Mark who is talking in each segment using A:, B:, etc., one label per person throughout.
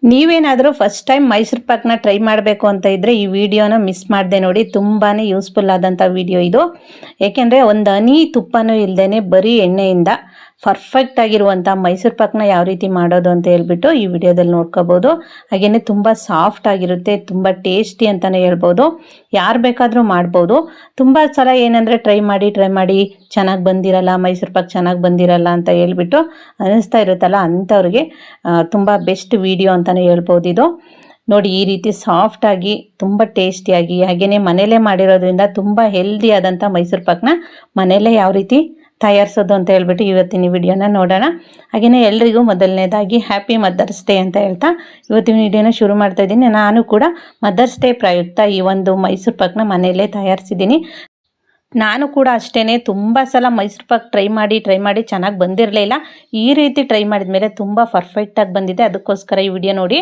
A: ನೀವೇನಾದರೂ first time Mysuru ಪಾಕ್ನ try ಮಾಡಬೇಕು ಅಂತ ಇದ್ದರೆ ಈ ವಿಡಿಯೋನ ಮಿಸ್ ಮಾಡದೆ ನೋಡಿ. ತುಂಬಾ ಯೂಸ್ಫುಲ್ ಆದಂಥ ವಿಡಿಯೋ ಇದು. ಏಕೆಂದರೆ ಒಂದು ಹನಿ ತುಪ್ಪನೂ ಇಲ್ಲದೇ ಬರೀ ಎಣ್ಣೆಯಿಂದ ಪರ್ಫೆಕ್ಟ್ ಆಗಿರುವಂಥ ಮೈಸೂರು ಪಾಕ್ನ ಯಾವ ರೀತಿ ಮಾಡೋದು ಅಂತ ಹೇಳ್ಬಿಟ್ಟು ಈ ವಿಡಿಯೋದಲ್ಲಿ ನೋಡ್ಕೋಬೋದು. ಹಾಗೆಯೇ ತುಂಬ ಸಾಫ್ಟ್ ಆಗಿರುತ್ತೆ, ತುಂಬ ಟೇಸ್ಟಿ ಅಂತಲೇ ಹೇಳ್ಬೋದು. ಯಾರು ಬೇಕಾದರೂ ಮಾಡ್ಬೋದು. ತುಂಬ ಸಲ ಏನಂದರೆ ಟ್ರೈ ಮಾಡಿ ಚೆನ್ನಾಗಿ ಬಂದಿರಲ್ಲ, ಮೈಸೂರು ಪಾಕ್ ಚೆನ್ನಾಗಿ ಬಂದಿರಲ್ಲ ಅಂತ ಹೇಳ್ಬಿಟ್ಟು ಅನ್ನಿಸ್ತಾ ಇರುತ್ತಲ್ಲ, ಅಂಥವ್ರಿಗೆ ತುಂಬ ಬೆಸ್ಟ್ ವಿಡಿಯೋ ಅಂತಲೇ ಹೇಳ್ಬೋದು ಇದು. ನೋಡಿ, ಈ ರೀತಿ ಸಾಫ್ಟಾಗಿ ತುಂಬ ಟೇಸ್ಟಿಯಾಗಿ ಹಾಗೆಯೇ ಮನೆಯಲ್ಲೇ ಮಾಡಿರೋದ್ರಿಂದ ತುಂಬ ಹೆಲ್ದಿ ಆದಂಥ ಮೈಸೂರು ಪಾಕ್ನ ಮನೆಯಲ್ಲೇ ಯಾವ ರೀತಿ ತಯಾರಿಸೋದು ಅಂತ ಹೇಳ್ಬಿಟ್ಟು ಇವತ್ತಿನ ವಿಡಿಯೋನ ನೋಡೋಣ. ಹಾಗೆಯೇ ಎಲ್ರಿಗೂ ಮೊದಲನೇದಾಗಿ ಹ್ಯಾಪಿ ಮದರ್ಸ್ ಡೇ ಅಂತ ಹೇಳ್ತಾ ಇವತ್ತಿನ ವಿಡಿಯೋನ ಶುರು ಮಾಡ್ತಾ ಇದ್ದೀನಿ. ನಾನು ಕೂಡ ಮದರ್ಸ್ ಡೇ ಪ್ರಯುಕ್ತ ಈ ಒಂದು ಮೈಸೂರು ಪಾಕ್ನ ಮನೆಯಲ್ಲೇ ತಯಾರಿಸಿದ್ದೀನಿ. ನಾನು ಕೂಡ ಅಷ್ಟೇ ತುಂಬ ಸಲ ಮೈಸೂರು ಪಾಕ್ ಟ್ರೈ ಮಾಡಿ ಚೆನ್ನಾಗಿ ಬಂದಿರಲಿಲ್ಲ. ಈ ರೀತಿ ಟ್ರೈ ಮಾಡಿದ ಮೇಲೆ ತುಂಬ ಪರ್ಫೆಕ್ಟಾಗಿ ಬಂದಿದೆ. ಅದಕ್ಕೋಸ್ಕರ ಈ ವಿಡಿಯೋ ನೋಡಿ.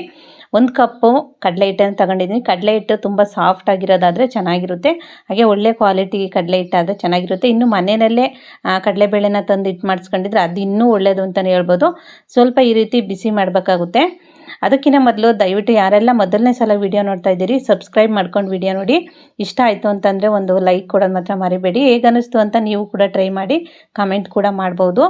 A: 1 ಕಪ್ಪು ಕಡಲೆ ಹಿಟ್ಟನ್ನು ತಗೊಂಡಿದ್ದೀನಿ. ಕಡಲೆ ಹಿಟ್ಟು ತುಂಬ ಸಾಫ್ಟ್ ಆಗಿರೋದಾದರೆ ಚೆನ್ನಾಗಿರುತ್ತೆ, ಹಾಗೆ ಒಳ್ಳೆ ಕ್ವಾಲಿಟಿ ಕಡಲೆ ಹಿಟ್ಟಾದರೆ ಚೆನ್ನಾಗಿರುತ್ತೆ. ಇನ್ನು ಮನೆಯಲ್ಲೇ ಕಡಲೆಬೇಳೆನ ತಂದು ಹಿಟ್ಟು ಮಾಡಿಸ್ಕೊಂಡಿದ್ರೆ ಅದು ಇನ್ನೂ ಒಳ್ಳೆಯದು ಅಂತಲೇ ಹೇಳ್ಬೋದು. ಸ್ವಲ್ಪ ಈ ರೀತಿ ಬಿಸಿ ಮಾಡಬೇಕಾಗುತ್ತೆ. ಅದಕ್ಕಿಂತ ಮೊದಲು ದಯವಿಟ್ಟು ಯಾರೆಲ್ಲ ಮೊದಲನೇ ಸಲ ವಿಡಿಯೋ ನೋಡ್ತಾ ಇದ್ದೀರಿ ಸಬ್ಸ್ಕ್ರೈಬ್ ಮಾಡ್ಕೊಂಡು ವಿಡಿಯೋ ನೋಡಿ. ಇಷ್ಟ ಆಯಿತು ಅಂತಂದರೆ ಒಂದು ಲೈಕ್ ಕೊಡೋದು ಮಾತ್ರ ಮರಿಬೇಡಿ. ಹೇಗನ್ನಿಸ್ತು ಅಂತ ನೀವು ಕೂಡ ಟ್ರೈ ಮಾಡಿ ಕಮೆಂಟ್ ಕೂಡ ಮಾಡ್ಬೋದು.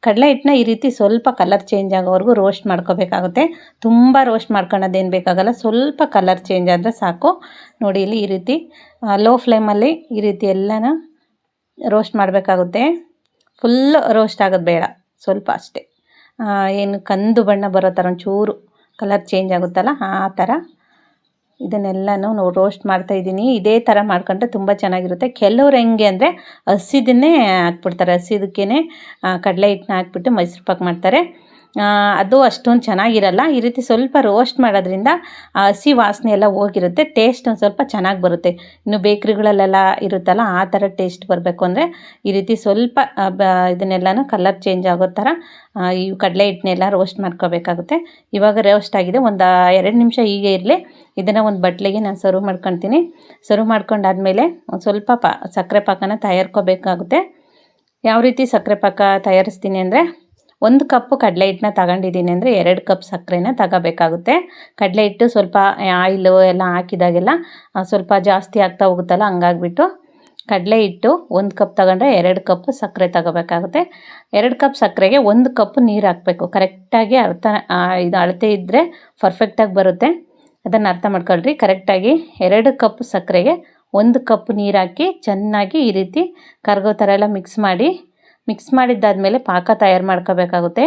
A: ಕಡಲೆ ಹಿಟ್ಟನ್ನ ಈ ರೀತಿ ಸ್ವಲ್ಪ ಕಲರ್ ಚೇಂಜ್ ಆಗೋವರೆಗೂ ರೋಸ್ಟ್ ಮಾಡ್ಕೋಬೇಕಾಗುತ್ತೆ. ತುಂಬ ರೋಸ್ಟ್ ಮಾಡ್ಕೊಳ್ಳೋದೇನು ಬೇಕಾಗಲ್ಲ, ಸ್ವಲ್ಪ ಕಲರ್ ಚೇಂಜ್ ಆದರೆ ಸಾಕು. ನೋಡಿ, ಇಲ್ಲಿ ಈ ರೀತಿ ಲೋ ಫ್ಲೇಮಲ್ಲಿ ಈ ರೀತಿ ಎಲ್ಲನ ರೋಸ್ಟ್ ಮಾಡಬೇಕಾಗುತ್ತೆ. ಫುಲ್ ರೋಸ್ಟ್ ಆಗೋದು ಬೇಡ, ಸ್ವಲ್ಪ ಅಷ್ಟೇ. ಏನು ಕಂದು ಬಣ್ಣ ಬರೋ ಥರ ಒಂಚೂರು ಕಲರ್ ಚೇಂಜ್ ಆಗುತ್ತಲ್ಲ ಆ ಥರ ಇದನ್ನೆಲ್ಲನೂ ರೋಸ್ಟ್ ಮಾಡ್ತಾಯಿದ್ದೀನಿ. ಇದೇ ಥರ ಮಾಡ್ಕೊಂಡ್ರೆ ತುಂಬ ಚೆನ್ನಾಗಿರುತ್ತೆ. ಕೆಲವ್ರು ಹೆಂಗೆ ಅಂದರೆ ಹಸಿದನ್ನೇ ಹಾಕ್ಬಿಡ್ತಾರೆ, ಹಸಿದಕ್ಕೇ ಕಡಲೆ ಹಿಟ್ಟನ್ನ ಹಾಕ್ಬಿಟ್ಟು ಮೈಸೂರು ಪಾಕ್ ಮಾಡ್ತಾರೆ. ಅದು ಅಷ್ಟೊಂದು ಚೆನ್ನಾಗಿರಲ್ಲ. ಈ ರೀತಿ ಸ್ವಲ್ಪ ರೋಸ್ಟ್ ಮಾಡೋದ್ರಿಂದ ಹಸಿ ವಾಸನೆ ಎಲ್ಲ ಹೋಗಿರುತ್ತೆ, ಟೇಸ್ಟ್ ಒಂದು ಸ್ವಲ್ಪ ಚೆನ್ನಾಗಿ ಬರುತ್ತೆ. ಇನ್ನು ಬೇಕ್ರಿಗಳಲ್ಲೆಲ್ಲ ಇರುತ್ತಲ್ಲ ಆ ಥರ ಟೇಸ್ಟ್ ಬರಬೇಕು ಅಂದರೆ ಈ ರೀತಿ ಸ್ವಲ್ಪ ಇದನ್ನೆಲ್ಲನೂ ಕಲರ್ ಚೇಂಜ್ ಆಗೋ ಥರ ಈ ಕಡಲೆ ಹಿಟ್ಟನ್ನೆಲ್ಲ ರೋಸ್ಟ್ ಮಾಡ್ಕೋಬೇಕಾಗುತ್ತೆ. ಇವಾಗ ರೋಸ್ಟ್ ಆಗಿದೆ, ಒಂದು 2 ನಿಮಿಷ ಹೀಗೆ ಇರಲಿ. ಇದನ್ನು ಒಂದು ಬಟ್ಲಿಗೆ ನಾನು ಸರ್ವ್ ಮಾಡ್ಕೊತೀನಿ. ಸರ್ವ್ ಮಾಡ್ಕೊಂಡಾದಮೇಲೆ ಒಂದು ಸ್ವಲ್ಪ ಸಕ್ಕರೆ ಪಾಕನ ತಯಾರ್ಕೋಬೇಕಾಗುತ್ತೆ. ಯಾವ ರೀತಿ ಸಕ್ಕರೆ ಪಾಕ ತಯಾರಿಸ್ತೀನಿ ಅಂದರೆ 1 ಕಪ್ಪು ಕಡಲೆ ಹಿಟ್ಟನ್ನ ತಗೊಂಡಿದ್ದೀನಿ ಅಂದರೆ 2 ಕಪ್ ಸಕ್ಕರೆನ ತಗೋಬೇಕಾಗುತ್ತೆ. ಕಡಲೆ ಹಿಟ್ಟು ಸ್ವಲ್ಪ ಆಯಿಲು ಎಲ್ಲ ಹಾಕಿದಾಗೆಲ್ಲ ಸ್ವಲ್ಪ ಜಾಸ್ತಿ ಆಗ್ತಾ ಹೋಗುತ್ತಲ್ಲ, ಹಂಗಾಗ್ಬಿಟ್ಟು ಕಡಲೆ ಹಿಟ್ಟು 1 ಕಪ್ ತಗೊಂಡ್ರೆ 2 ಕಪ್ ಸಕ್ಕರೆ ತಗೋಬೇಕಾಗುತ್ತೆ. 2 ಕಪ್ ಸಕ್ಕರೆಗೆ 1 ಕಪ್ ನೀರು ಹಾಕಬೇಕು. ಕರೆಕ್ಟಾಗಿ ಇದು ಅಳತೆ ಇದ್ದರೆ ಪರ್ಫೆಕ್ಟಾಗಿ ಬರುತ್ತೆ. ಅದನ್ನು ಅರ್ಥ ಮಾಡ್ಕೊಳ್ರಿ. ಕರೆಕ್ಟಾಗಿ 2 ಕಪ್ ಸಕ್ಕರೆಗೆ 1 ಕಪ್ ನೀರು ಹಾಕಿ ಚೆನ್ನಾಗಿ ಈ ರೀತಿ ಕರಗೋ ಥರ ಎಲ್ಲ ಮಿಕ್ಸ್ ಮಾಡಿದ್ದಾದಮೇಲೆ ಪಾಕ ತಯಾರು ಮಾಡ್ಕೋಬೇಕಾಗುತ್ತೆ.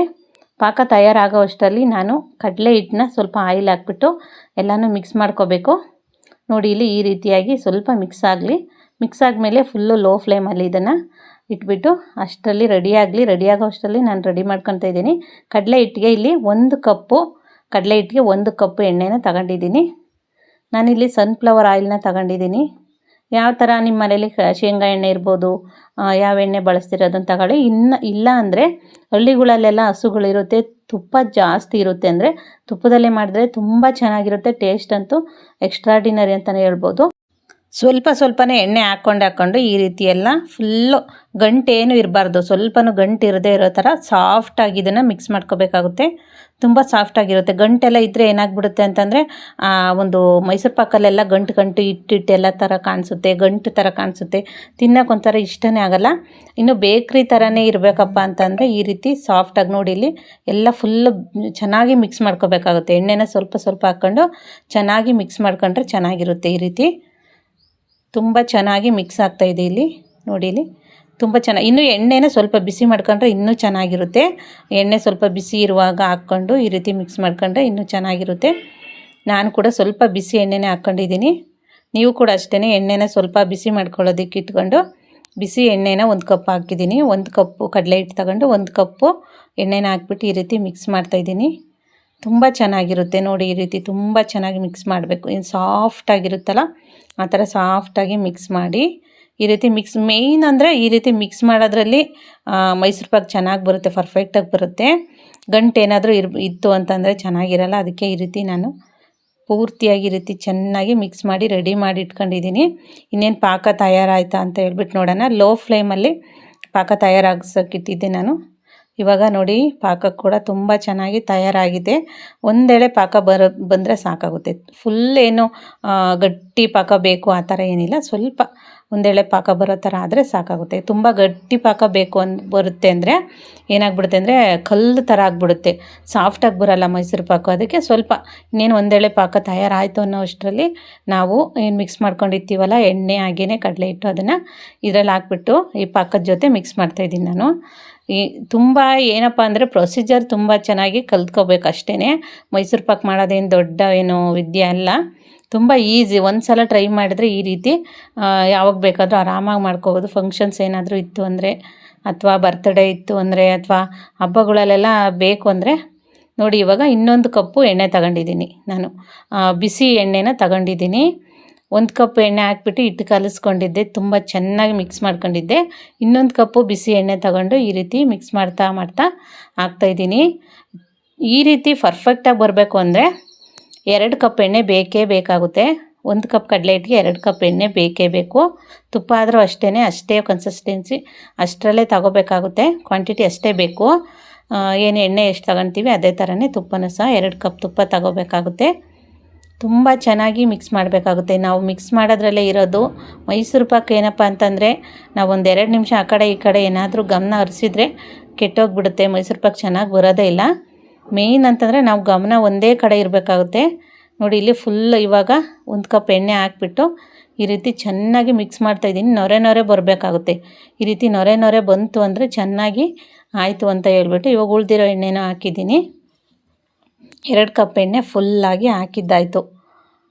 A: ಪಾಕ ತಯಾರಾಗೋ ಅಷ್ಟರಲ್ಲಿ ನಾನು ಕಡಲೆ ಹಿಟ್ಟನ್ನ ಸ್ವಲ್ಪ ಆಯಿಲ್ ಹಾಕ್ಬಿಟ್ಟು ಎಲ್ಲನೂ ಮಿಕ್ಸ್ ಮಾಡ್ಕೋಬೇಕು. ನೋಡಿ, ಇಲ್ಲಿ ಈ ರೀತಿಯಾಗಿ ಸ್ವಲ್ಪ ಮಿಕ್ಸ್ ಆದಮೇಲೆ ಫುಲ್ಲು ಲೋ ಫ್ಲೇಮಲ್ಲಿ ಇದನ್ನು ಇಟ್ಬಿಟ್ಟು ಅಷ್ಟರಲ್ಲಿ ರೆಡಿಯಾಗೋ ಅಷ್ಟರಲ್ಲಿ ನಾನು ರೆಡಿ ಮಾಡ್ಕೊತಾ ಇದ್ದೀನಿ. ಕಡಲೆ ಹಿಟ್ಟಿಗೆ ಇಲ್ಲಿ 1 ಕಪ್ಪು ಕಡಲೆ ಹಿಟ್ಟಿಗೆ 1 ಕಪ್ಪು ಎಣ್ಣೆನ ತಗೊಂಡಿದ್ದೀನಿ. ನಾನಿಲ್ಲಿ ಸನ್ಫ್ಲವರ್ ಆಯಿಲ್ನ ತಗೊಂಡಿದ್ದೀನಿ. ಯಾವ ಥರ ನಿಮ್ಮ ಮನೇಲಿ ಶೇಂಗಾ ಎಣ್ಣೆ ಇರ್ಬೋದು, ಯಾವ ಎಣ್ಣೆ ಬಳಸ್ತಿರೋದನ್ನು ತಗೊಳ್ಳಿ. ಇಲ್ಲ ಅಂದರೆ ಹಳ್ಳಿಗಳಲ್ಲೆಲ್ಲ ಹಸುಗಳಿರುತ್ತೆ, ತುಪ್ಪ ಜಾಸ್ತಿ ಇರುತ್ತೆ ಅಂದರೆ ತುಪ್ಪದಲ್ಲೇ ಮಾಡಿದ್ರೆ ತುಂಬ ಚೆನ್ನಾಗಿರುತ್ತೆ. ಟೇಸ್ಟ್ ಅಂತೂ ಎಕ್ಸ್ಟ್ರಾಡಿನರಿ ಅಂತಲೇ ಹೇಳ್ಬೋದು. ಸ್ವಲ್ಪನೇ ಎಣ್ಣೆ ಹಾಕ್ಕೊಂಡು ಈ ರೀತಿ ಎಲ್ಲ ಫುಲ್ಲು ಗಂಟೇನು ಇರಬಾರ್ದು, ಸ್ವಲ್ಪನೂ ಗಂಟು ಇರದೇ ಇರೋ ಥರ ಸಾಫ್ಟಾಗಿ ಇದನ್ನು ಮಿಕ್ಸ್ ಮಾಡ್ಕೋಬೇಕಾಗುತ್ತೆ. ತುಂಬ ಸಾಫ್ಟಾಗಿರುತ್ತೆ. ಗಂಟೆಲ್ಲ ಇದ್ದರೆ ಏನಾಗ್ಬಿಡುತ್ತೆ ಅಂತಂದರೆ ಒಂದು ಮೈಸೂರು ಪಾಕಲ್ಲೆಲ್ಲ ಗಂಟು ಇಟ್ಟೆಲ್ಲ ಥರ ಕಾಣಿಸುತ್ತೆ, ಗಂಟು ಥರ ಕಾಣಿಸುತ್ತೆ, ತಿನ್ನೋಕ್ಕೊಂಥರ ಇಷ್ಟನೇ ಆಗಲ್ಲ. ಇನ್ನು ಬೇಕ್ರಿ ಥರನೇ ಇರಬೇಕಪ್ಪ ಅಂತಂದರೆ ಈ ರೀತಿ ಸಾಫ್ಟಾಗಿ ನೋಡಿ ಇಲ್ಲಿ ಎಲ್ಲ ಫುಲ್ಲು ಚೆನ್ನಾಗಿ ಮಿಕ್ಸ್ ಮಾಡ್ಕೋಬೇಕಾಗುತ್ತೆ. ಎಣ್ಣೆನ ಸ್ವಲ್ಪ ಹಾಕ್ಕೊಂಡು ಚೆನ್ನಾಗಿ ಮಿಕ್ಸ್ ಮಾಡ್ಕೊಂಡ್ರೆ ಚೆನ್ನಾಗಿರುತ್ತೆ. ಈ ರೀತಿ ತುಂಬ ಚೆನ್ನಾಗಿ ಮಿಕ್ಸ್ ಆಗ್ತಾಯಿದೆ ಇಲ್ಲಿ ನೋಡಿ. ಇಲ್ಲಿ ತುಂಬ ಚೆನ್ನಾಗಿ, ಇನ್ನೂ ಎಣ್ಣೆನ ಸ್ವಲ್ಪ ಬಿಸಿ ಮಾಡ್ಕೊಂಡ್ರೆ ಇನ್ನೂ ಚೆನ್ನಾಗಿರುತ್ತೆ. ಎಣ್ಣೆ ಸ್ವಲ್ಪ ಬಿಸಿ ಇರುವಾಗ ಹಾಕ್ಕೊಂಡು ಈ ರೀತಿ ಮಿಕ್ಸ್ ಮಾಡ್ಕೊಂಡ್ರೆ ಇನ್ನೂ ಚೆನ್ನಾಗಿರುತ್ತೆ. ನಾನು ಕೂಡ ಸ್ವಲ್ಪ ಬಿಸಿ ಎಣ್ಣೆನೇ ಹಾಕ್ಕೊಂಡಿದ್ದೀನಿ. ನೀವು ಕೂಡ ಅಷ್ಟೇ ಎಣ್ಣೆನ ಸ್ವಲ್ಪ ಬಿಸಿ ಮಾಡ್ಕೊಳ್ಳೋದಕ್ಕೆ ಇಟ್ಕೊಂಡು ಬಿಸಿ ಎಣ್ಣೆನ 1 ಕಪ್ ಹಾಕಿದ್ದೀನಿ. 1 ಕಪ್ಪು ಕಡಲೆ ಹಿಟ್ಟು ತಗೊಂಡು 1 ಕಪ್ಪು ಎಣ್ಣೆನ ಹಾಕ್ಬಿಟ್ಟು ಈ ರೀತಿ ಮಿಕ್ಸ್ ಮಾಡ್ತಾಯಿದ್ದೀನಿ. ತುಂಬ ಚೆನ್ನಾಗಿರುತ್ತೆ ನೋಡಿ. ಈ ರೀತಿ ತುಂಬ ಚೆನ್ನಾಗಿ ಮಿಕ್ಸ್ ಮಾಡಬೇಕು. ಇನ್ನು ಸಾಫ್ಟಾಗಿರುತ್ತಲ್ಲ ಆ ಥರ ಸಾಫ್ಟಾಗಿ ಮಿಕ್ಸ್ ಮಾಡಿ ಈ ರೀತಿ ಮೇಯ್ನ್ ಅಂದರೆ ಈ ರೀತಿ ಮಿಕ್ಸ್ ಮಾಡೋದ್ರಲ್ಲಿ ಮೈಸೂರು ಪಾಕ್ ಚೆನ್ನಾಗಿ ಬರುತ್ತೆ, ಪರ್ಫೆಕ್ಟಾಗಿ ಬರುತ್ತೆ. ಗಂಟು ಏನಾದರೂ ಇತ್ತು ಅಂತಂದರೆ ಚೆನ್ನಾಗಿರಲ್ಲ. ಅದಕ್ಕೆ ಈ ರೀತಿ ನಾನು ಪೂರ್ತಿಯಾಗಿ ಈ ರೀತಿ ಚೆನ್ನಾಗಿ ಮಿಕ್ಸ್ ಮಾಡಿ ರೆಡಿ ಮಾಡಿ ಇಟ್ಕೊಂಡಿದ್ದೀನಿ. ಇನ್ನೇನು ಪಾಕ ತಯಾರಾಯಿತಾ ಅಂತ ಹೇಳ್ಬಿಟ್ಟು ನೋಡೋಣ. ಲೋ ಫ್ಲೇಮಲ್ಲಿ ಪಾಕ ತಯಾರಾಗ್ಸೋಕ್ಕಿಟ್ಟಿದ್ದೆ ನಾನು. ಇವಾಗ ನೋಡಿ ಪಾಕ ಕೂಡ ತುಂಬ ಚೆನ್ನಾಗಿ ತಯಾರಾಗಿದೆ. ಒಂದೆಳೆ ಪಾಕ ಬಂದರೆ ಸಾಕಾಗುತ್ತೆ. ಫುಲ್ ಏನು ಗಟ್ಟಿ ಪಾಕ ಬೇಕು ಆ ಥರ ಏನಿಲ್ಲ, ಸ್ವಲ್ಪ ಒಂದೆಳೆ ಪಾಕ ಬರೋ ಥರ ಆದರೆ ಸಾಕಾಗುತ್ತೆ. ತುಂಬ ಗಟ್ಟಿ ಪಾಕ ಬೇಕು ಬರುತ್ತೆ ಅಂದರೆ ಏನಾಗ್ಬಿಡುತ್ತೆ ಅಂದರೆ ಕಲ್ಲು ಥರ ಆಗಿಬಿಡುತ್ತೆ, ಸಾಫ್ಟಾಗಿ ಬರೋಲ್ಲ ಮೈಸೂರು ಪಾಕು. ಅದಕ್ಕೆ ಸ್ವಲ್ಪ ಇನ್ನೇನು ಒಂದೆಳೆ ಪಾಕ ತಯಾರಾಯಿತು ಅನ್ನೋ ಅಷ್ಟರಲ್ಲಿ ನಾವು ಏನು ಮಿಕ್ಸ್ ಮಾಡ್ಕೊಂಡಿರ್ತೀವಲ್ಲ ಎಣ್ಣೆ ಹಾಗೇ ಕಡಲೆ ಹಿಟ್ಟು, ಅದನ್ನು ಇದರಲ್ಲಿ ಹಾಕ್ಬಿಟ್ಟು ಈ ಪಾಕದ ಜೊತೆ ಮಿಕ್ಸ್ ಮಾಡ್ತಾಯಿದ್ದೀನಿ ನಾನು. ತುಂಬ ಏನಪ್ಪ ಅಂದರೆ ಪ್ರೊಸೀಜರ್ ತುಂಬ ಚೆನ್ನಾಗಿ ಕಲ್ತ್ಕೋಬೇಕು ಅಷ್ಟೇ. ಮೈಸೂರು ಪಾಕ್ ಮಾಡೋದೇನು ದೊಡ್ಡ ಏನು ವಿದ್ಯೆ ಅಲ್ಲ, ತುಂಬ ಈಸಿ. ಒಂದು ಸಲ ಟ್ರೈ ಮಾಡಿದ್ರೆ ಈ ರೀತಿ ಯಾವಾಗ ಬೇಕಾದರೂ ಆರಾಮಾಗಿ ಮಾಡ್ಕೋಬೋದು. ಫಂಕ್ಷನ್ಸ್ ಏನಾದರೂ ಇತ್ತು ಅಂದರೆ, ಅಥವಾ ಬರ್ತ್ಡೇ ಇತ್ತು ಅಂದರೆ, ಅಥವಾ ಹಬ್ಬಗಳಲ್ಲೆಲ್ಲ ಬೇಕು ಅಂದರೆ ನೋಡಿ. ಇವಾಗ ಇನ್ನೊಂದು ಕಪ್ಪು ಎಣ್ಣೆ ತಗೊಂಡಿದ್ದೀನಿ ನಾನು, ಬಿಸಿ ಎಣ್ಣೆನ ತಗೊಂಡಿದ್ದೀನಿ. 1 ಕಪ್ ಎಣ್ಣೆ ಹಾಕ್ಬಿಟ್ಟು ಹಿಟ್ಟು ಕಲಿಸ್ಕೊಂಡಿದ್ದೆ, ತುಂಬ ಚೆನ್ನಾಗಿ ಮಿಕ್ಸ್ ಮಾಡ್ಕೊಂಡಿದ್ದೆ. ಇನ್ನೊಂದು ಕಪ್ಪು ಬಿಸಿ ಎಣ್ಣೆ ತಗೊಂಡು ಈ ರೀತಿ ಮಿಕ್ಸ್ ಮಾಡ್ತಾ ಹಾಕ್ತಾಯಿದ್ದೀನಿ. ಈ ರೀತಿ ಪರ್ಫೆಕ್ಟಾಗಿ ಬರಬೇಕು ಅಂದರೆ 2 ಕಪ್ ಎಣ್ಣೆ ಬೇಕೇ ಬೇಕಾಗುತ್ತೆ. 1 ಕಪ್ ಕಡಲೆ ಹಿಟ್ಟಿಗೆ 2 ಕಪ್ ಎಣ್ಣೆ ಬೇಕೇ ಬೇಕು. ತುಪ್ಪ ಆದರೂ ಅಷ್ಟೇ ಕನ್ಸಿಸ್ಟೆನ್ಸಿ ಅಷ್ಟರಲ್ಲೇ ತಗೋಬೇಕಾಗುತ್ತೆ, ಕ್ವಾಂಟಿಟಿ ಅಷ್ಟೇ ಬೇಕು. ಏನು ಎಣ್ಣೆ ಎಷ್ಟು ತಗೊತೀವಿ ಅದೇ ಥರನೇ ತುಪ್ಪನೂ ಸಹ 2 ಕಪ್ ತುಪ್ಪ ತಗೋಬೇಕಾಗುತ್ತೆ. ತುಂಬ ಚೆನ್ನಾಗಿ ಮಿಕ್ಸ್ ಮಾಡಬೇಕಾಗುತ್ತೆ. ನಾವು ಮಿಕ್ಸ್ ಮಾಡೋದ್ರಲ್ಲೇ ಇರೋದು. ಮೈಸೂರು ಪಾಕ್ ಏನಪ್ಪ ಅಂತಂದರೆ ನಾವು 1-2 ನಿಮಿಷ ಆ ಕಡೆ ಈ ಕಡೆ ಏನಾದರೂ ಗಮನ ಹರಿಸಿದ್ರೆ ಕೆಟ್ಟೋಗ್ಬಿಡುತ್ತೆ, ಮೈಸೂರು ಪಾಕ್ ಚೆನ್ನಾಗಿ ಬರೋದೇ ಇಲ್ಲ. ಮೇಯ್ನ್ ಅಂತಂದರೆ ನಾವು ಗಮನ ಒಂದೇ ಕಡೆ ಇರಬೇಕಾಗುತ್ತೆ. ನೋಡಿ ಇಲ್ಲಿ ಫುಲ್ ಇವಾಗ 1 ಕಪ್ ಎಣ್ಣೆ ಹಾಕ್ಬಿಟ್ಟು ಈ ರೀತಿ ಚೆನ್ನಾಗಿ ಮಿಕ್ಸ್ ಮಾಡ್ತಾಯಿದ್ದೀನಿ. ನೊರೆ ಬರಬೇಕಾಗುತ್ತೆ. ಈ ರೀತಿ ನೊರೆ ಬಂತು ಅಂದರೆ ಚೆನ್ನಾಗಿ ಆಯಿತು ಅಂತ ಹೇಳ್ಬಿಟ್ಟು ಇವಾಗ ಉಳಿದಿರೋ ಎಣ್ಣೆನ ಹಾಕಿದ್ದೀನಿ. 2 ಕಪ್ ಎಣ್ಣೆ ಫುಲ್ಲಾಗಿ ಹಾಕಿದ್ದಾಯಿತು.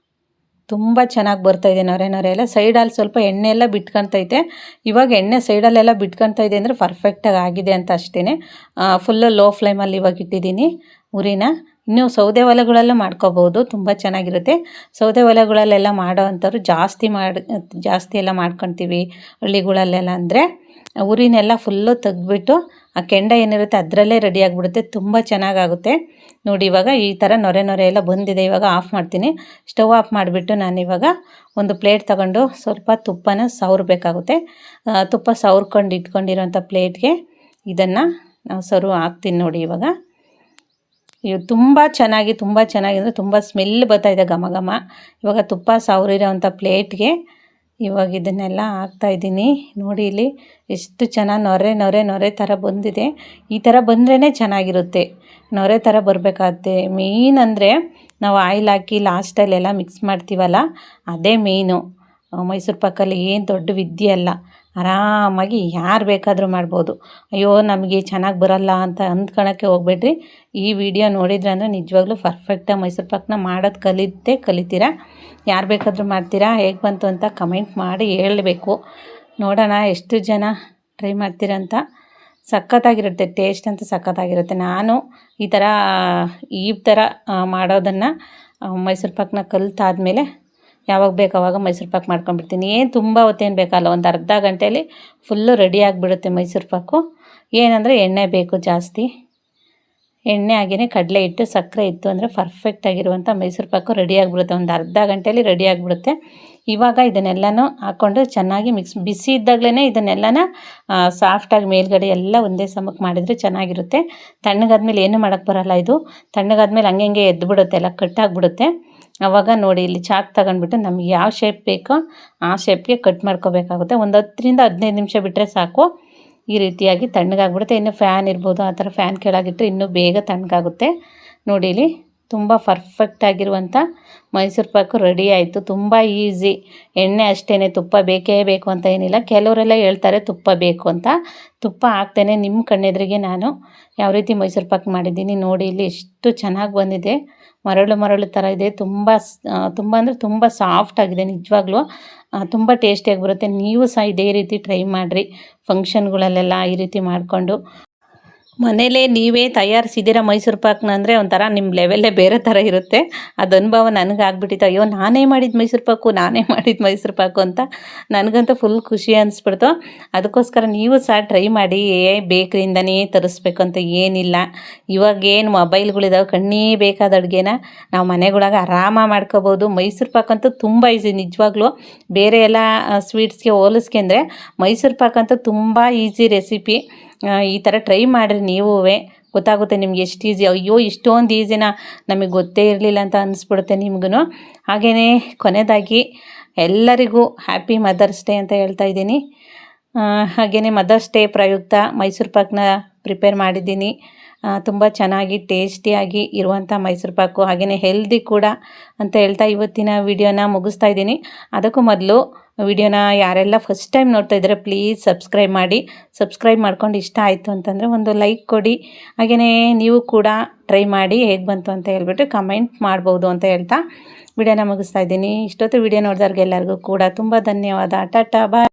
A: ತುಂಬ ಚೆನ್ನಾಗಿ ಬರ್ತಾಯಿದೆ ನೊರೆ ಎಲ್ಲ. ಸೈಡಲ್ಲಿ ಸ್ವಲ್ಪ ಎಣ್ಣೆ ಎಲ್ಲ ಬಿಟ್ಕೊತೈತೆ. ಇವಾಗ ಎಣ್ಣೆ ಸೈಡಲ್ಲೆಲ್ಲ ಬಿಟ್ಕೊತಾ ಅಂದರೆ ಪರ್ಫೆಕ್ಟಾಗಿ ಆಗಿದೆ ಅಂತ ಅಷ್ಟೇ. ಫುಲ್ಲು ಲೋ ಫ್ಲೇಮಲ್ಲಿ ಇವಾಗ ಇಟ್ಟಿದ್ದೀನಿ ಉರಿನ. ಇನ್ನೂ ಸೌದೆ ಒಲೆಗಳಲ್ಲೂ ಮಾಡ್ಕೋಬೋದು, ತುಂಬ ಚೆನ್ನಾಗಿರುತ್ತೆ. ಸೌದೆ ಒಲೆಗಳಲ್ಲೆಲ್ಲ ಮಾಡೋ ಅಂಥವ್ರು ಜಾಸ್ತಿ ಎಲ್ಲ ಮಾಡ್ಕೊತೀವಿ ಹಳ್ಳಿಗಳಲ್ಲೆಲ್ಲ ಅಂದರೆ. ಉರಿನೆಲ್ಲ ಫುಲ್ಲು ತೆಗ್ದುಬಿಟ್ಟು ಆ ಕೆಂಡ ಏನಿರುತ್ತೆ ಅದರಲ್ಲೇ ರೆಡಿ ಆಗಿಬಿಡುತ್ತೆ, ತುಂಬ ಚೆನ್ನಾಗಾಗುತ್ತೆ. ನೋಡಿ ಇವಾಗ ಈ ಥರ ನೊರೆ ಎಲ್ಲ ಬಂದಿದೆ. ಇವಾಗ ಆಫ್ ಮಾಡ್ತೀನಿ. ಸ್ಟವ್ ಆಫ್ ಮಾಡಿಬಿಟ್ಟು ನಾನಿವಾಗ ಒಂದು ಪ್ಲೇಟ್ ತಗೊಂಡು ಸ್ವಲ್ಪ ತುಪ್ಪನ ಸವರಬೇಕಾಗುತ್ತೆ. ತುಪ್ಪ ಸವರ್ಕೊಂಡು ಇಟ್ಕೊಂಡಿರೋಂಥ ಪ್ಲೇಟ್ಗೆ ಇದನ್ನು ನಾವು ಹಾಕ್ತೀನಿ ನೋಡಿ. ಇವಾಗ ತುಂಬ ಚೆನ್ನಾಗಿ ಅಂದರೆ ತುಂಬ ಸ್ಮೆಲ್ ಬರ್ತಾಯಿದೆ, ಘಮ. ಇವಾಗ ತುಪ್ಪ ಸವರಿರೋವಂಥ ಪ್ಲೇಟ್ಗೆ ಇವಾಗ ಇದನ್ನೆಲ್ಲ ಹಾಕ್ತಾಯಿದ್ದೀನಿ. ನೋಡಿ ಇಲ್ಲಿ ಎಷ್ಟು ಚೆನ್ನಾಗಿ ನೊರೆ ಥರ ಬಂದಿದೆ. ಈ ಥರ ಬಂದ್ರೇ ಚೆನ್ನಾಗಿರುತ್ತೆ, ನೊರೆ ಥರ ಬರಬೇಕಾಗುತ್ತೆ. ಮೇಯ್ನ್ ಅಂದರೆ ನಾವು ಆಯಿಲ್ ಹಾಕಿ ಲಾಸ್ಟಲ್ಲೆಲ್ಲ ಮಿಕ್ಸ್ ಮಾಡ್ತೀವಲ್ಲ, ಅದೇ ಮೇಯ್ನು ಮೈಸೂರು ಪಾಕಲ್ಲಿ. ಏನು ದೊಡ್ಡ ವಿದ್ಯೆ ಅಲ್ಲ, ಆರಾಮಾಗಿ ಯಾರು ಬೇಕಾದರೂ ಮಾಡ್ಬೋದು. ಅಯ್ಯೋ ನಮಗೆ ಚೆನ್ನಾಗಿ ಬರಲ್ಲ ಅಂತ ಅಂದ್ಕೊಳಕ್ಕೆ ಹೋಗ್ಬೇಡ್ರಿ. ಈ ವಿಡಿಯೋ ನೋಡಿದ್ರೆ ಅಂದರೆ ನಿಜವಾಗ್ಲೂ ಪರ್ಫೆಕ್ಟಾಗಿ ಮೈಸೂರು ಪಾಕನ್ನ ಮಾಡೋದು ಕಲಿತೀರಾ. ಯಾರು ಬೇಕಾದರೂ ಮಾಡ್ತೀರಾ, ಹೇಗೆ ಬಂತು ಅಂತ ಕಮೆಂಟ್ ಮಾಡಿ ಹೇಳಬೇಕು. ನೋಡೋಣ ಎಷ್ಟು ಜನ ಟ್ರೈ ಮಾಡ್ತೀರಂತ. ಸಖತ್ತಾಗಿರುತ್ತೆ, ಟೇಸ್ಟ್ ಅಂತ ಸಖತ್ತಾಗಿರುತ್ತೆ. ನಾನು ಈ ಥರ ಮಾಡೋದನ್ನು ಮೈಸೂರು ಪಾಕನ್ನ ಕಲಿತಾದ್ಮೇಲೆ ಯಾವಾಗ ಬೇಕು ಆವಾಗ ಮೈಸೂರು ಪಾಕ್ ಮಾಡ್ಕೊಂಡ್ಬಿಡ್ತೀನಿ. ಏನು ತುಂಬ ಹೊತ್ತೇನು ಬೇಕಲ್ಲ, ಒಂದು ಅರ್ಧ ಗಂಟೆಯಲ್ಲಿ ಫುಲ್ಲು ರೆಡಿ ಆಗಿಬಿಡುತ್ತೆ ಮೈಸೂರು ಪಾಕು. ಏನಂದರೆ ಎಣ್ಣೆ ಬೇಕು ಜಾಸ್ತಿ, ಎಣ್ಣೆ ಹಾಗೆಯೇ ಕಡಲೆ ಹಿಟ್ಟು ಸಕ್ಕರೆ ಇತ್ತು ಅಂದರೆ ಪರ್ಫೆಕ್ಟಾಗಿರುವಂಥ ಮೈಸೂರು ಪಾಕು ರೆಡಿ ಆಗಿಬಿಡುತ್ತೆ. ಒಂದು ಅರ್ಧ ಗಂಟೆಯಲ್ಲಿ ರೆಡಿ ಆಗಿಬಿಡುತ್ತೆ. ಇವಾಗ ಇದನ್ನೆಲ್ಲನೂ ಹಾಕ್ಕೊಂಡು ಚೆನ್ನಾಗಿ ಬಿಸಿ ಇದ್ದಾಗಲೇ ಇದನ್ನೆಲ್ಲನ ಸಾಫ್ಟಾಗಿ ಮೇಲ್ಗಡೆ ಎಲ್ಲ ಒಂದೇ ಸಮಕ್ಕೆ ಮಾಡಿದರೆ ಚೆನ್ನಾಗಿರುತ್ತೆ. ತಣ್ಣಗಾದ್ಮೇಲೆ ಏನು ಮಾಡೋಕ್ಕೆ ಬರೋಲ್ಲ. ಇದು ತಣ್ಣಗಾದ್ಮೇಲೆ ಹಂಗೆ ಎದ್ದುಬಿಡುತ್ತೆ, ಎಲ್ಲ ಕಟ್ಟಾಗಿಬಿಡುತ್ತೆ. ಆವಾಗ ನೋಡಿ ಇಲ್ಲಿ ಚಾಕ್ ತಗೊಂಡ್ಬಿಟ್ಟು ನಮ್ಗೆ ಯಾವ ಶೇಪ್ ಬೇಕೋ ಆ ಶೇಪ್ಗೆ ಕಟ್ ಮಾಡ್ಕೋಬೇಕಾಗುತ್ತೆ. ಒಂದು 10-15 ನಿಮಿಷ ಬಿಟ್ಟರೆ ಸಾಕು. ಈ ರೀತಿಯಾಗಿ ತಣ್ಣಗಾಗ್ಬಿಡುತ್ತೆ. ಇನ್ನು ಫ್ಯಾನ್ ಇರ್ಬೋದು, ಆ ಥರ ಫ್ಯಾನ್ ಕೆಳಗಿಟ್ಟರೆ ಇನ್ನೂ ಬೇಗ ತಣ್ಣಗಾಗುತ್ತೆ. ನೋಡಿ ಇಲ್ಲಿ ತುಂಬ ಪರ್ಫೆಕ್ಟಾಗಿರುವಂಥ ಮೈಸೂರು ಪಾಕು ರೆಡಿ ಆಯಿತು. ತುಂಬ ಈಸಿ. ಎಣ್ಣೆ ಅಷ್ಟೇ, ತುಪ್ಪ ಬೇಕೇ ಬೇಕು ಅಂತ ಏನಿಲ್ಲ. ಕೆಲವರೆಲ್ಲ ಹೇಳ್ತಾರೆ ತುಪ್ಪ ಬೇಕು ಅಂತ. ತುಪ್ಪ ಹಾಕ್ತೇನೆ ನಿಮ್ಮ ಕಣ್ಣೆದುರಿಗೆ ನಾನು ಯಾವ ರೀತಿ ಮೈಸೂರು ಪಾಕು ಮಾಡಿದ್ದೀನಿ ನೋಡಿ. ಇಲ್ಲಿ ಎಷ್ಟು ಚೆನ್ನಾಗಿ ಬಂದಿದೆ, ಮರಳು ಥರ ಇದೆ. ತುಂಬ ಅಂದರೆ ತುಂಬ ಸಾಫ್ಟಾಗಿದೆ ನಿಜವಾಗ್ಲೂ. ತುಂಬ ಟೇಸ್ಟಿಯಾಗಿ ಬರುತ್ತೆ. ನೀವು ಸಹ ಇದೇ ರೀತಿ ಟ್ರೈ ಮಾಡಿರಿ. ಫಂಕ್ಷನ್ಗಳಲ್ಲೆಲ್ಲ ಈ ರೀತಿ ಮಾಡಿಕೊಂಡು ಮನೇಲೇ ನೀವೇ ತಯಾರಿಸಿದ್ದೀರ ಮೈಸೂರು ಪಾಕ್ನ ಅಂದರೆ ಒಂಥರ ನಿಮ್ಮ ಲೆವೆಲ್ಲೇ ಬೇರೆ ಥರ ಇರುತ್ತೆ. ಅದು ಅನುಭವ ನನಗಾಗ್ಬಿಟ್ಟಿತ್ತು. ಅಯ್ಯೋ ನಾನೇ ಮಾಡಿದ ಮೈಸೂರು ಪಾಕು ಅಂತ ನನಗಂತೂ ಫುಲ್ ಖುಷಿ ಅನಿಸ್ಬಿಡ್ತು. ಅದಕ್ಕೋಸ್ಕರ ನೀವು ಸಹ ಟ್ರೈ ಮಾಡಿ. ಬೇಕ್ರಿಯಿಂದನೇ ತರಿಸ್ಬೇಕು ಅಂತ ಏನಿಲ್ಲ. ಇವಾಗೇನು ಮೊಬೈಲ್ಗಳಿದಾವೆ, ಕಣ್ಣಿಗೆ ಬೇಕಾದ ಅಡುಗೆನ ನಾವು ಮನೆಗೊಳಗೆ ಆರಾಮಾಗಿ ಮಾಡ್ಕೋಬೋದು. ಮೈಸೂರು ಪಾಕಂತೂ ತುಂಬ ಈಸಿ ನಿಜವಾಗ್ಲೂ. ಬೇರೆ ಎಲ್ಲ ಸ್ವೀಟ್ಸ್ಗೆ ಹೋಲಿಸ್ಕೊಂಡ್ರೆ ಮೈಸೂರು ಪಾಕಂತೂ ತುಂಬ ಈಸಿ ರೆಸಿಪಿ. ಈ ಥರ ಟ್ರೈ ಮಾಡಿರಿ ನೀವೇ, ಗೊತ್ತಾಗುತ್ತೆ ನಿಮ್ಗೆ ಎಷ್ಟು ಈಸಿ. ಅಯ್ಯೋ ಇಷ್ಟೊಂದು ಈಸಿನ ನಮಗೆ ಗೊತ್ತೇ ಇರಲಿಲ್ಲ ಅಂತ ಅನಿಸ್ಬಿಡುತ್ತೆ ನಿಮ್ಗೂ. ಹಾಗೆಯೇ ಕೊನೆಯದಾಗಿ ಎಲ್ಲರಿಗೂ ಹ್ಯಾಪಿ ಮದರ್ಸ್ ಡೇ ಅಂತ ಹೇಳ್ತಾ ಇದ್ದೀನಿ. ಹಾಗೆಯೇ ಮದರ್ಸ್ ಡೇ ಪ್ರಯುಕ್ತ ಮೈಸೂರು ಪಾಕನ್ನ ಪ್ರಿಪೇರ್ ಮಾಡಿದ್ದೀನಿ. ತುಂಬ ಚೆನ್ನಾಗಿ ಟೇಸ್ಟಿಯಾಗಿ ಇರುವಂಥ ಮೈಸೂರು ಪಾಕು, ಹಾಗೆಯೇ ಹೆಲ್ದಿ ಕೂಡ ಅಂತ ಹೇಳ್ತಾ ಇವತ್ತಿನ ವಿಡಿಯೋನ ಮುಗಿಸ್ತಾ ಇದ್ದೀನಿ. ಅದಕ್ಕೂ ಮೊದಲು ವಿಡಿಯೋನ ಯಾರೆಲ್ಲ ಫಸ್ಟ್ ಟೈಮ್ ನೋಡ್ತಾ ಇದ್ದಾರೆ ಪ್ಲೀಸ್ ಸಬ್ಸ್ಕ್ರೈಬ್ ಮಾಡಿ. ಸಬ್ಸ್ಕ್ರೈಬ್ ಮಾಡ್ಕೊಂಡು ಇಷ್ಟ ಆಯಿತು ಅಂತಂದರೆ ಒಂದು ಲೈಕ್ ಕೊಡಿ. ಹಾಗೆಯೇ ನೀವು ಕೂಡ ಟ್ರೈ ಮಾಡಿ ಹೇಗೆ ಬಂತು ಅಂತ ಹೇಳ್ಬಿಟ್ಟು ಕಮೆಂಟ್ ಮಾಡ್ಬೋದು ಅಂತ ಹೇಳ್ತಾ ವಿಡಿಯೋನ ಮುಗಿಸ್ತಾ ಇದ್ದೀನಿ. ಇಷ್ಟೊತ್ತು ವಿಡಿಯೋ ನೋಡಿದವ್ರಿಗೆಲ್ಲರಿಗೂ ಕೂಡ ತುಂಬ ಧನ್ಯವಾದ. ಟಾಟಾ ಬಾಯ್.